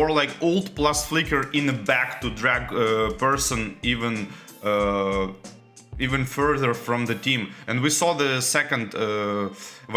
or like ult plus flicker in the back to drag person even further from the team. And we saw the second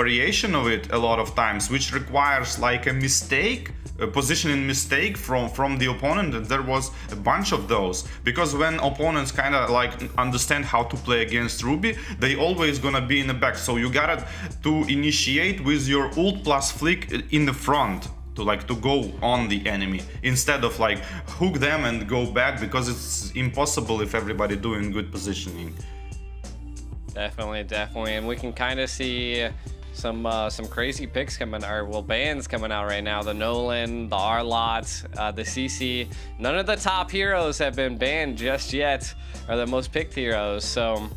variation of it a lot of times, which requires like a mistake, a positioning mistake from the opponent. And there was a bunch of those, because when opponents kind of like understand how to play against Ruby, they always gonna be in the back. So you gotta to initiate with your ult plus flick in the front, to go on the enemy, instead of like hook them and go back, because it's impossible if everybody doing good positioning. Definitely, and we can kind of see some crazy picks coming, or well, bans coming out right now. The Nolan, the Arlot, the CC. None of the top heroes have been banned just yet, or the most picked heroes. So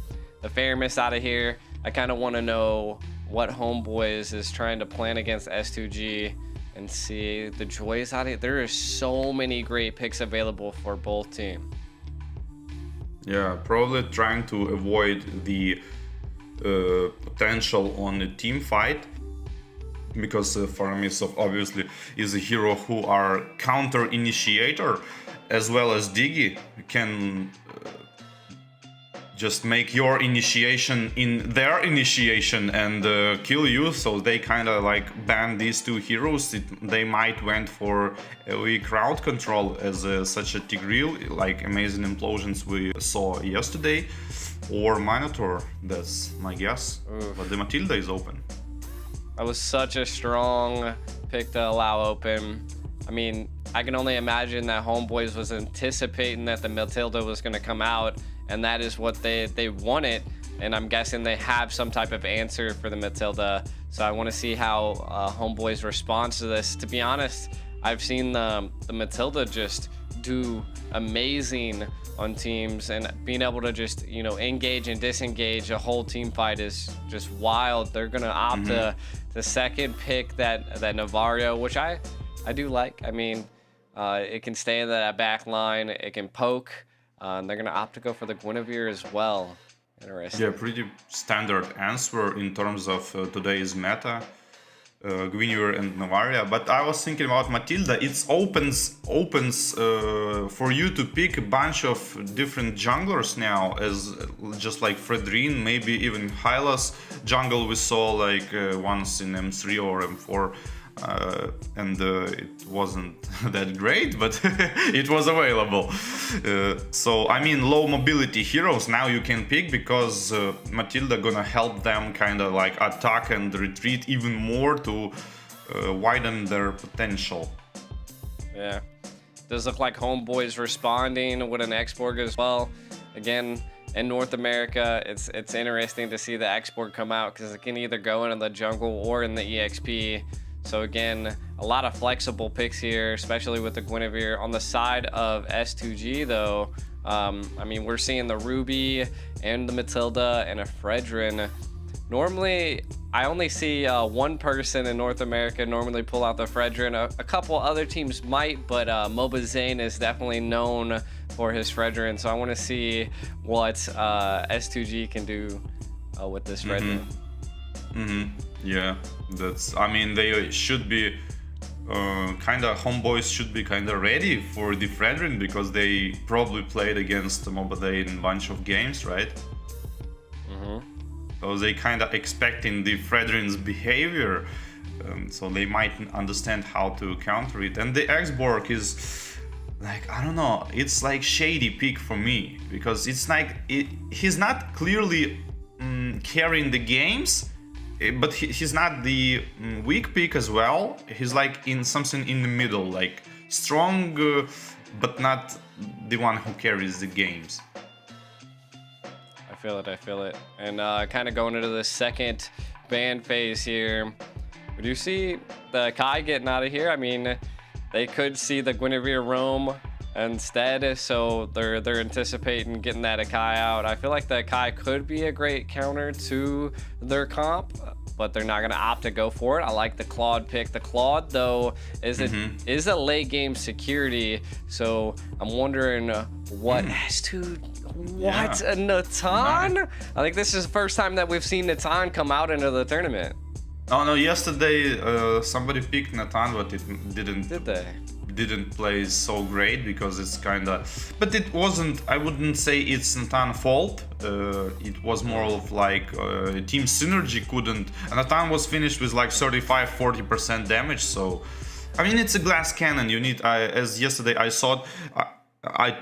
the fairness out of here, I kind of want to know what Homeboys is trying to plan against S2G, and see the joys out of it. There are so many great picks available for both teams. Yeah, probably trying to avoid the potential on the team fight, because Faramisov obviously is a hero who are counter initiator, as well as Diggy can just make your initiation in their initiation and kill you. So they kind of like ban these two heroes. They might went for AoE crowd control as such a Tigreal, like amazing implosions we saw yesterday, or Minotaur. That's my guess. But the Matilda is open. That was such a strong pick to allow open. I mean, I can only imagine that Homeboys was anticipating that the Matilda was going to come out, and that is what they wanted. And I'm guessing they have some type of answer for the Matilda. So I want to see how Homeboys responds to this. To be honest, I've seen the Matilda just do amazing on teams, and being able to just, you know, engage and disengage a whole team fight is just wild. They're gonna opt to the second pick, that Navarro, which I do like. I mean, it can stay in that back line, it can poke. And they're gonna opt to go for the Guinevere as well. Interesting. Yeah, pretty standard answer in terms of today's meta, Guinevere and Navaria. But I was thinking about Matilda. It opens for you to pick a bunch of different junglers now, as just like Fredrine, maybe even Hylas jungle we saw like once in M3 or M4. And it wasn't that great, but it was available. So I mean, low mobility heroes now you can pick, because Matilda gonna help them kind of like attack and retreat even more to widen their potential. Yeah, does look like Homeboys responding with an Export as well. Again, in North America, it's interesting to see the Export come out, because it can either go into the jungle or in the EXP. So again, a lot of flexible picks here, especially with the Guinevere. On the side of S2G though, I mean, we're seeing the Ruby and the Matilda and a Fredrin. Normally, I only see one person in North America normally pull out the Fredrin. A couple other teams might, but Mobazane is definitely known for his Fredrin. So I want to see what S2G can do with this Fredrin. Yeah, I mean, they should be Homeboys should be kind of ready for the Fredrin, because they probably played against Mobazane in a bunch of games, right? So they kind of expecting the Fredrin's behavior, so they might understand how to counter it. And the X-Borg is like, I don't know, it's like shady pick for me, because it's like he's not clearly carrying the games, but he's not the weak pick as well. He's like in something in the middle, like strong, but not the one who carries the games. I feel it. And kind of going into the second ban phase here, do you see the Kai getting out of here? I mean, they could see the Guinevere roam instead, so they're anticipating getting that Akai out. I feel like the Akai could be a great counter to their comp, but they're not going to opt to go for it. I like the Claude pick. The Claude, though, is a late game security, so I'm wondering what S2... What? Yeah. Natan? I think this is the first time that we've seen Natan come out into the tournament. Oh no, yesterday somebody picked Natan, but it didn't... didn't play so great because it's kind of, but it wasn't, I wouldn't say it's Natan's fault. It was more of like team synergy couldn't, and Natan was finished with like 35-40% damage, so I mean it's a glass cannon. You need, as yesterday I saw, I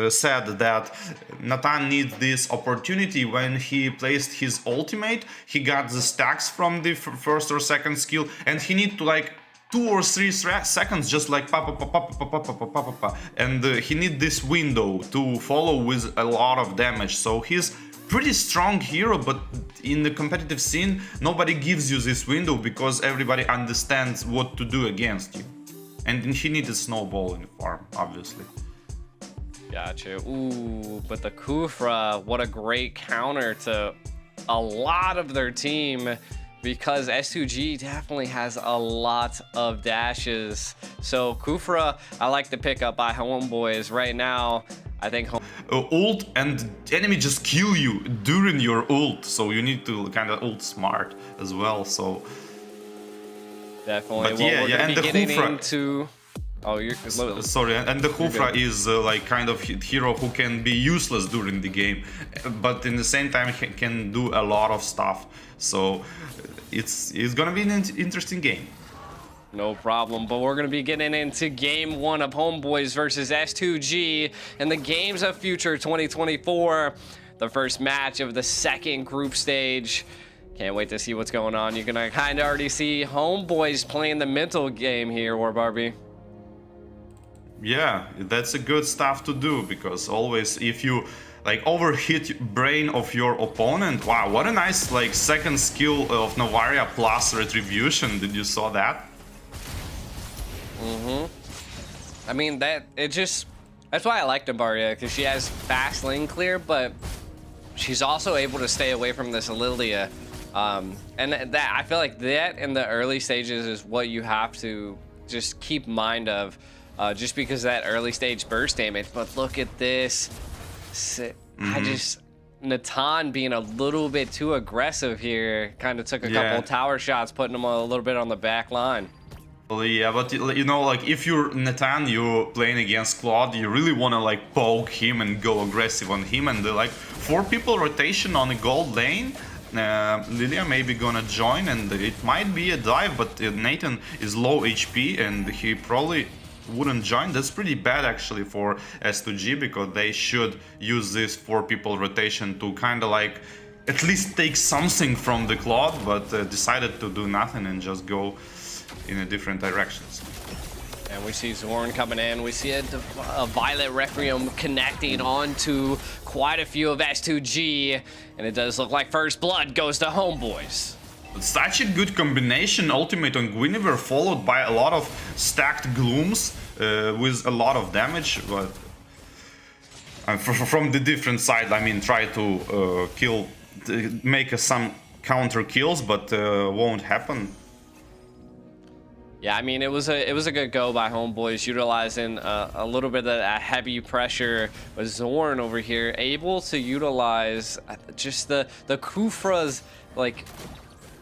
said that Natan needs this opportunity. When he placed his ultimate, he got the stacks from the first or second skill, and he need to like 2 or 3 seconds just like pa pa pa pa pa pa pa pa pa pa, and he need this window to follow with a lot of damage. So he's pretty strong hero, but in the competitive scene nobody gives you this window because everybody understands what to do against you, and he needed snowball in the farm, obviously. Gotcha. Ooh, but the Kufra, what a great counter to a lot of their team, because S2G definitely has a lot of dashes. So Kufra, I like the pickup by Homeboys right now. I think ult, and enemy just kill you during your ult, so you need to kind of ult smart as well. So definitely. But well, yeah, and the Kufra into. Oh, you're sorry, and the Kufra is like kind of hero who can be useless during the game, but in the same time he can do a lot of stuff. So it's gonna be an interesting game. No problem, but we're gonna be getting into game 1 of Homeboys versus S2G in the Games of Future 2024, the first match of the second group stage. Can't wait to see what's going on. You're gonna kind of already see Homeboys playing the mental game here, War Barbie. Yeah, that's a good stuff to do, because always if you like overhit brain of your opponent, wow, what a nice like second skill of Novaria plus retribution. Did you saw that? I mean, that's why I like Novaria, because she has fast lane clear, but she's also able to stay away from this Lilia. And that, I feel like that in the early stages is what you have to just keep mind of. Just because that early stage burst damage. But look at this. Natan being a little bit too aggressive here. Kind of took a couple tower shots, putting him a little bit on the back line. Yeah, but you know, like if you're Natan, you're playing against Claude, you really want to like poke him and go aggressive on him. And like 4 people rotation on the gold lane. Lilia may be gonna join, and it might be a dive, but Nathan is low HP and he probably wouldn't join. That's pretty bad actually for S2G, because they should use this 4 people rotation to kind of like at least take something from the Claude, but decided to do nothing and just go in a different directions. And we see Zorn coming in. We see a Violet Requiem connecting onto quite a few of S2G, and it does look like first blood goes to Homeboys. Such a good combination, ultimate on Guinevere followed by a lot of stacked glooms with a lot of damage, but from the different side, I mean, try to make some counter kills, but won't happen. Yeah, I mean, it was a good go by Homeboys, utilizing a little bit of that heavy pressure. With Zorn over here able to utilize just the Kufra's, like,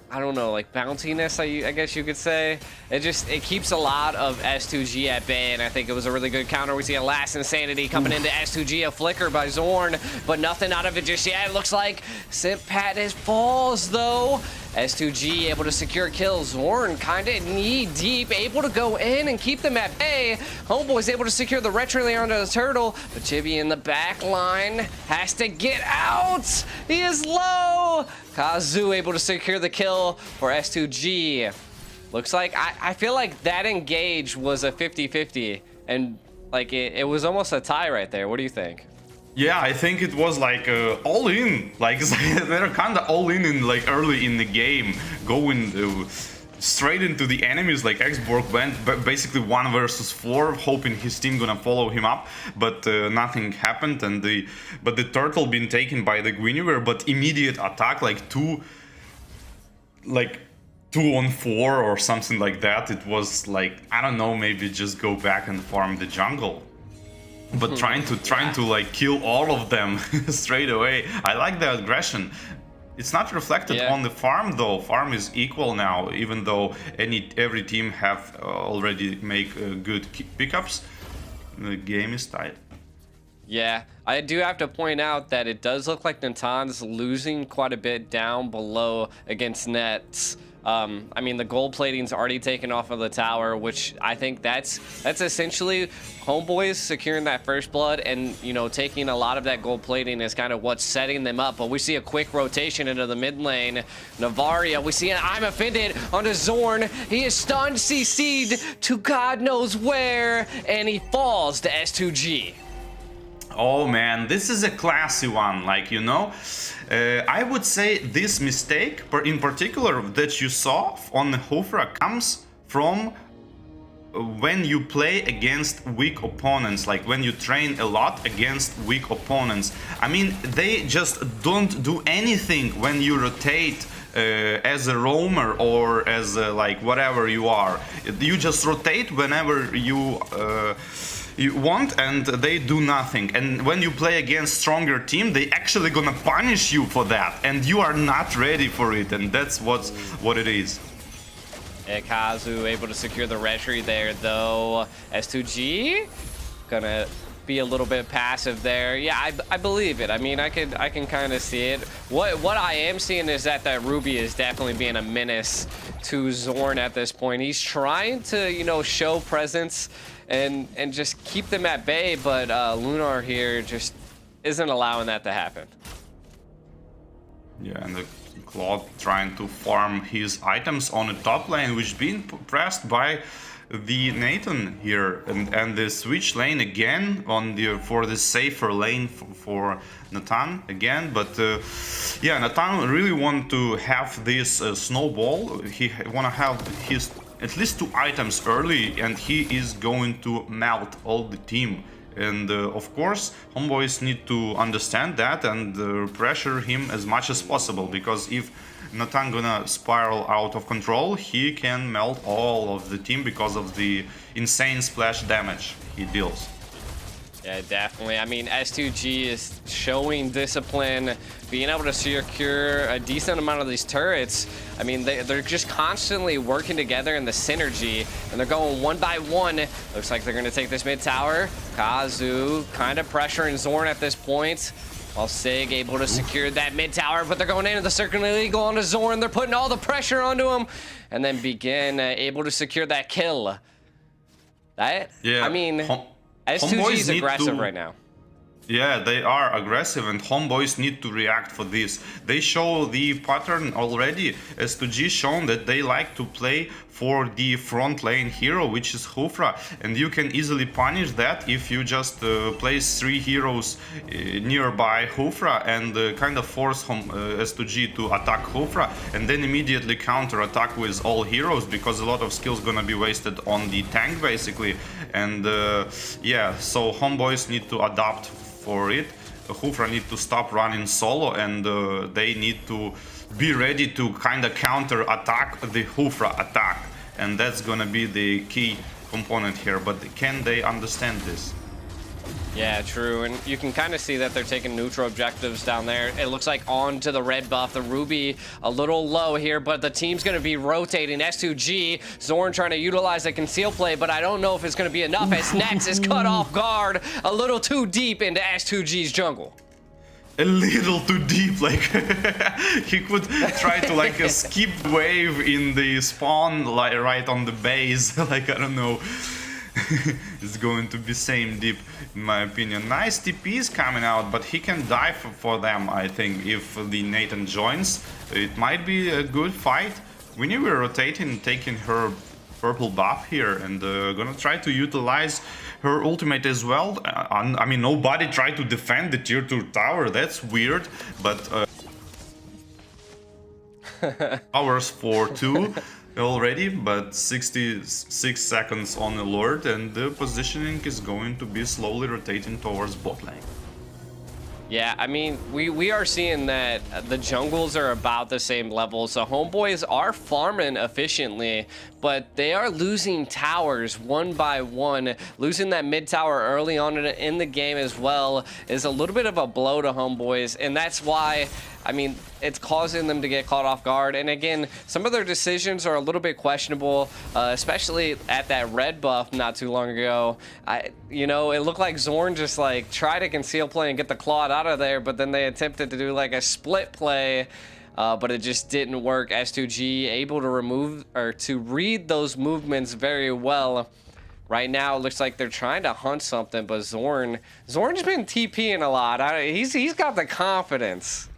I don't know, like bounciness, I guess you could say. It keeps a lot of S2G at bay, and I think it was a really good counter. We see a last insanity coming into S2G, a flicker by Zorn, but nothing out of it just yet. It looks like Simpat falls though. S2G able to secure kills. Zorn kind of knee deep, able to go in and keep them at bay. Homeboy's able to secure the retro layer onto the turtle, but Chibi in the back line has to get out. He is low. Kazu able to secure the kill for S2G. Looks like, I feel like that engage was a 50-50, and like it was almost a tie right there. What do you think? Yeah, I think it was like all in, like they're kind of all in like early in the game, going straight into the enemies. Like Xborg went basically 1 versus 4, hoping his team gonna follow him up, but nothing happened. And the turtle been taken by the Guinevere, but immediate attack, like 2 on 4 or something like that. It was like, I don't know, maybe just go back and farm the jungle. But trying to like kill all of them straight away. I like the aggression. It's not reflected on the farm though. Farm is equal now, even though every team have already make good pickups. The game is tight. Yeah, I do have to point out that it does look like Natan's losing quite a bit down below against Nets. I mean, the gold plating's already taken off of the tower, which I think that's essentially Homeboys securing that first blood, and you know, taking a lot of that gold plating is kind of what's setting them up. But we see a quick rotation into the mid lane. Navaria, we see an I'm offended onto Zorn. He is stunned, CC'd to God knows where, and he falls to S2G. Oh man, this is a classy one, like, you know. I would say this mistake, in particular, that you saw on the Hofra comes from when you play against weak opponents, like when you train a lot against weak opponents. I mean, they just don't do anything when you rotate as a roamer or as a, like, whatever you are. You just rotate whenever you want, and they do nothing. And when you play against stronger team, they actually gonna punish you for that, and you are not ready for it, and that's what it is. Kazu able to secure the retry there, though. S2G gonna be a little bit passive there. Yeah, I believe it. I mean, I can kind of see it. What I am seeing is that Ruby is definitely being a menace to Zorn at this point. He's trying to, you know, show presence and just keep them at bay, but Lunar here just isn't allowing that to happen. Yeah, and the Claude trying to farm his items on the top lane, which being pressed by the Nathan here, and the switch lane again on for the safer lane for Nathan again. But yeah, Nathan really want to have this snowball. He want to have his at least 2 items early, and he is going to melt all the team. And of course, Homeboys need to understand that and pressure him as much as possible, because if Nathan gonna spiral out of control, he can melt all of the team because of the insane splash damage he deals. Yeah, definitely. I mean, S2G is showing discipline, being able to secure a decent amount of these turrets. I mean, they're just constantly working together in the synergy, and they're going one by one. Looks like they're going to take this mid tower. Kazu kind of pressuring Zorn at this point, while Sig able to secure that mid tower, but they're going into the Circle Illegal onto Zorn. They're putting all the pressure onto him, and then Begin able to secure that kill. That, yeah, I mean, S2G is aggressive right now. Yeah, they are aggressive, and Homeboys need to react for this. They show the pattern already. S2G shown that they like to play for the front lane hero, which is Hufra, and you can easily punish that if you just place 3 heroes nearby Hufra and kind of force S2G to attack Hufra, and then immediately counter attack with all heroes, because a lot of skills gonna be wasted on the tank basically. And yeah, so Homeboys need to adapt for it. Hufra need to stop running solo, and they need to be ready to kind of counter attack the Hufra attack, and that's gonna be the key component here. But can they understand this? Yeah, true, and you can kind of see that they're taking neutral objectives down there. It looks like onto the red buff. The Ruby a little low here, but the team's going to be rotating. S2G, Zorn trying to utilize a conceal play, but I don't know if it's going to be enough, as Nex is cut off guard a little too deep into S2G's jungle. A little too deep, like he could try to like a skip wave in the spawn, like right on the base. Like, I don't know. It's going to be same deep, in my opinion. Nice TPs coming out, but he can die for them, I think. If the Nathan joins, it might be a good fight. Winnie will rotating, taking her purple buff here, and gonna try to utilize her ultimate as well. I mean, nobody tried to defend the tier 2 tower. That's weird, but hours for 2 already, but 66 seconds on alert, and the positioning is going to be slowly rotating towards bot lane. Yeah, I mean, we are seeing that the jungles are about the same level, so Homeboys are farming efficiently, but they are losing towers one by one. Losing that mid tower early on in the game as well is a little bit of a blow to Homeboys, and that's why, I mean, it's causing them to get caught off guard. And again, some of their decisions are a little bit questionable, especially at that red buff not too long ago. You know, it looked like Zorn just like tried to conceal play and get the Claude out of there, but then they attempted to do like a split play, but it just didn't work. S2G able to remove or to read those movements very well. Right now, it looks like they're trying to hunt something, but Zorn's been TPing a lot. He's got the confidence.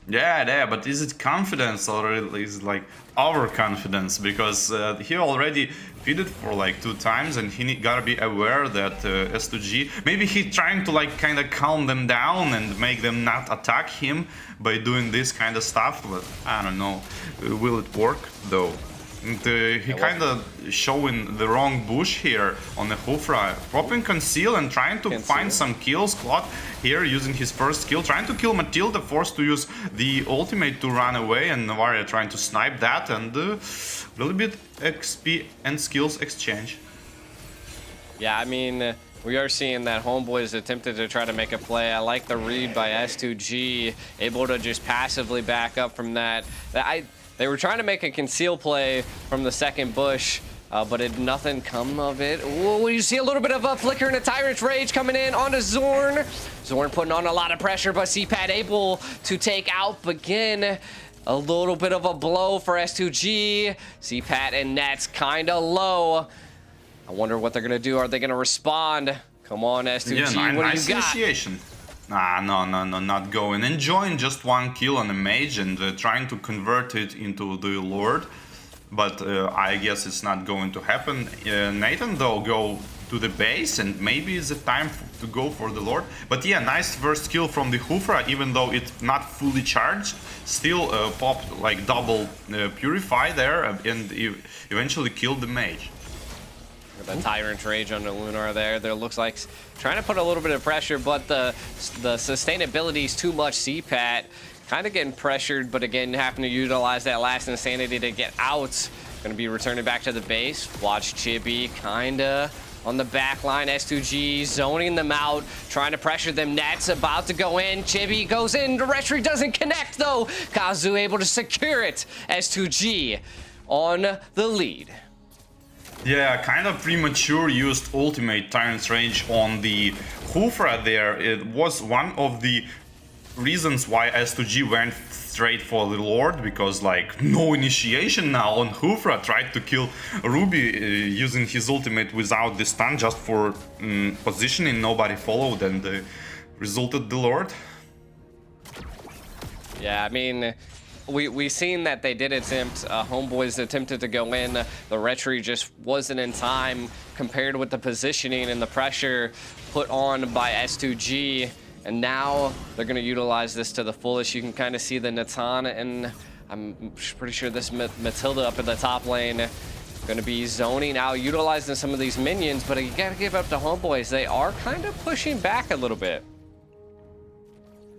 Yeah, but is it confidence or is it like overconfidence? Because he already feeded for like 2 times, and he gotta be aware that S2G, maybe he trying to like kind of calm them down and make them not attack him by doing this kind of stuff. But I don't know, will it work though? And, he kind of showing the wrong bush here on the Hufra, popping conceal and trying to find some kills. Claude here using his first kill, trying to kill Matilda, forced to use the ultimate to run away, and Navaria trying to snipe that, and a little bit XP and skills exchange. Yeah, I mean, we are seeing that Homeboys attempted to try to make a play. I like the read by S2G, able to just passively back up from that. They were trying to make a conceal play from the second bush, but nothing come of it. Ooh, you see a little bit of a flicker and a Tyrant's Rage coming in onto Zorn. Zorn putting on a lot of pressure, but CPAT able to take out again. A little bit of a blow for S2G. CPAT and Nets kind of low. I wonder what they're going to do. Are they going to respond? Come on, S2G, yeah, what nice do you got? Initiation. No, not going. Enjoying just 1 kill on the mage and trying to convert it into the Lord. But I guess it's not going to happen. Nathan, though, go to the base, and maybe it's the time to go for the Lord. But yeah, nice first kill from the Hufra, even though it's not fully charged. Still popped like double Purify there, and eventually killed the mage. The Tyrant Rage on the Lunar there looks like trying to put a little bit of pressure, but the sustainability is too much. CPAT kind of getting pressured, but again, having to utilize that last Insanity to get out. Going to be returning back to the base. Watch Chibi kind of on the back line. S2G zoning them out, trying to pressure them. Nets about to go in. Chibi goes in. The Retry doesn't connect, though. Kazu able to secure it. S2G on the lead. Yeah, kind of premature used ultimate Tyrant's Rage on the Hufra there. It was one of the reasons why S2G went straight for the Lord, because like no initiation now on Hufra, tried to kill Ruby using his ultimate without the stun just for positioning, nobody followed, and resulted the Lord. Yeah, I mean, we seen that they did attempt. Homeboys attempted to go in. The Retry just wasn't in time compared with the positioning and the pressure put on by S2G. And now they're going to utilize this to the fullest. You can kind of see the Natan, and I'm pretty sure this Matilda up in the top lane going to be zoning out, utilizing some of these minions. But you got to give up to Homeboys. They are kind of pushing back a little bit.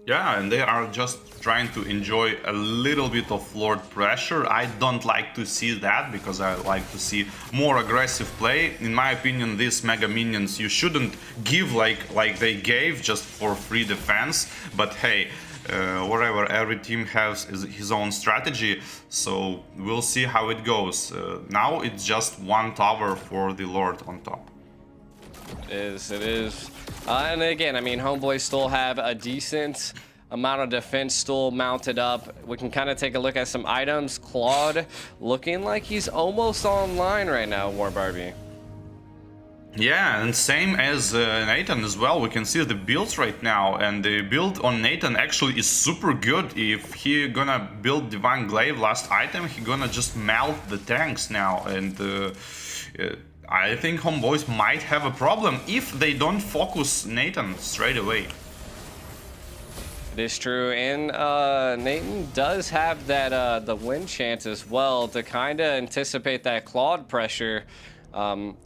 Yeah, and they are just trying to enjoy a little bit of Lord pressure. I don't like to see that, because I like to see more aggressive play. In my opinion, these mega minions you shouldn't give like they gave just for free defense. But hey, whatever, every team has his own strategy, so we'll see how it goes. Now it's just 1 tower for the Lord on top. It is. And again, I mean, Homeboys still have a decent amount of defense still mounted up. We can kind of take a look at some items. Claude looking like he's almost online right now, War Barbie. Yeah, and same as Nathan as well. We can see the builds right now, and the build on Nathan actually is super good. If he gonna build Divine Glaive last item, he gonna just melt the tanks now, and I think Homeboys might have a problem if they don't focus Nathan straight away. It is true, and Nathan does have that the win chance as well to kind of anticipate that Claude pressure.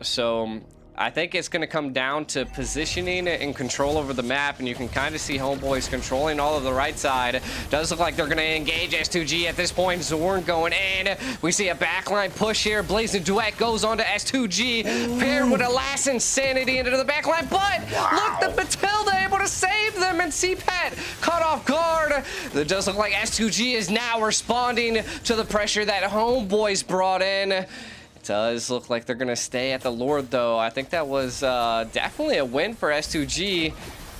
So I think it's going to come down to positioning and control over the map, and you can kind of see Homeboys controlling all of the right side. Does look like they're going to engage S2G at this point. Zorn going in. We see a backline push here. Blazing Duet goes on to S2G, paired with a last Insanity into the backline, but look, the Matilda able to save them, and CPAT caught off guard. It does look like S2G is now responding to the pressure that Homeboys brought in. Does look like they're gonna stay at the Lord, though. I think that was definitely a win for S2G.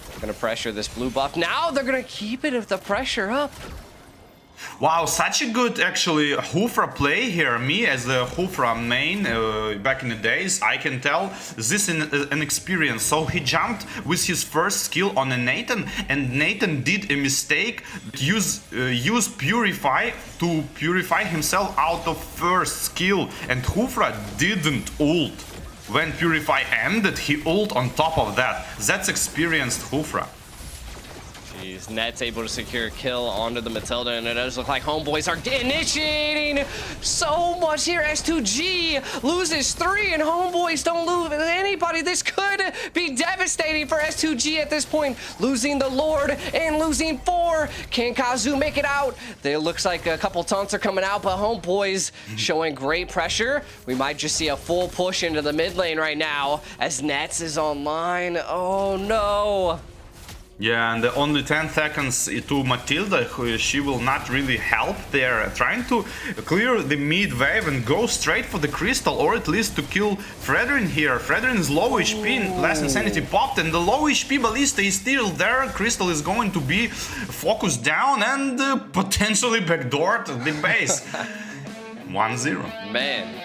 They're gonna pressure this blue buff. Now they're gonna keep it with the pressure up. Wow, such a good actually Hoofra play here. Me as a Hoofra main back in the days, I can tell this is an experience. So he jumped with his first skill on a Nathan, and Nathan did a mistake. Use Purify to purify himself out of first skill, and Hoofra didn't ult. When Purify ended, he ult on top of that. That's experienced Hoofra. Net's able to secure a kill onto the Matilda, and it does look like Homeboys are initiating so much here. S2G loses 3, and Homeboys don't lose anybody. This could be devastating for S2G at this point. Losing the Lord and losing 4. Can KAZAN make it out? It looks like a couple taunts are coming out, but Homeboys showing great pressure. We might just see a full push into the mid lane right now as Nets is online. Oh no. Yeah, and only 10 seconds to Matilda, she will not really help there. Trying to clear the mid wave and go straight for the crystal, or at least to kill Fredrin here. Fredrin is low HP, last Insanity popped, and the low HP Ballista is still there. Crystal is going to be focused down and potentially backdoor to the base. 1-0. Man.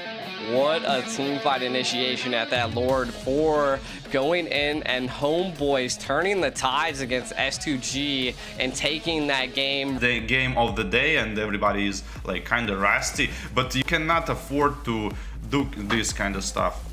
What a team fight initiation at that Lord for going in, and Homeboys turning the tides against S2G and taking that game. The game of the day, and everybody is like kind of rusty, but you cannot afford to do this kind of stuff.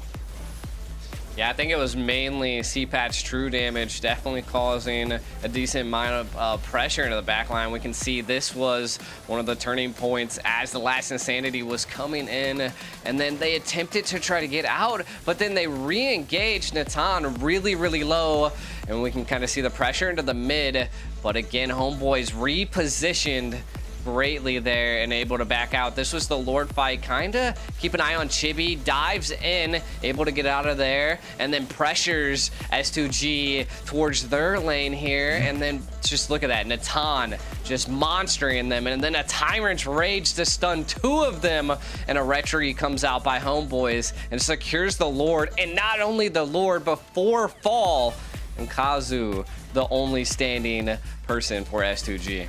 Yeah, I think it was mainly CPAT's true damage, definitely causing a decent amount of pressure into the backline. We can see this was one of the turning points as the last Insanity was coming in, and then they attempted to try to get out, but then they re-engaged Natan really, really low, and we can kind of see the pressure into the mid, but again, Homeboys repositioned greatly there and able to back out. This was the Lord fight. Kinda keep an eye on Chibi, dives in, able to get out of there, and then pressures S2G towards their lane here, and then just look at that, Natan just monstering them, and then a Tyrant's Rage to stun 2 of them, and a Retry comes out by Homeboys and secures the Lord, and not only the Lord, but 4 fall, and KAZAN the only standing person for S2G.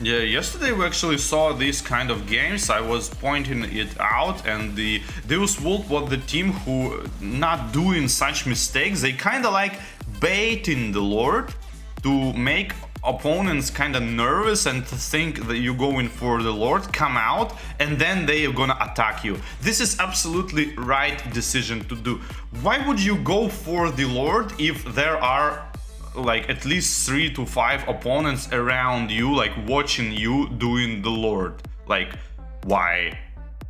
Yeah, yesterday we actually saw these kind of games. I was pointing it out, and the Deus Vult was the team who not doing such mistakes. They kind of like baiting the Lord to make opponents kind of nervous and to think that you're going for the Lord, come out, and then they are gonna attack you. This is absolutely right decision to do. Why would you go for the Lord if there are like at least 3 to 5 opponents around you, like watching you doing the Lord? Like, why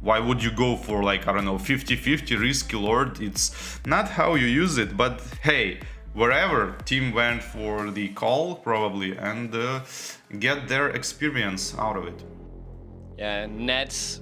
would you go for, like, I don't know, 50-50 risky Lord? It's not how you use it, but hey, wherever team went for the call probably, and get their experience out of it. Yeah, Nets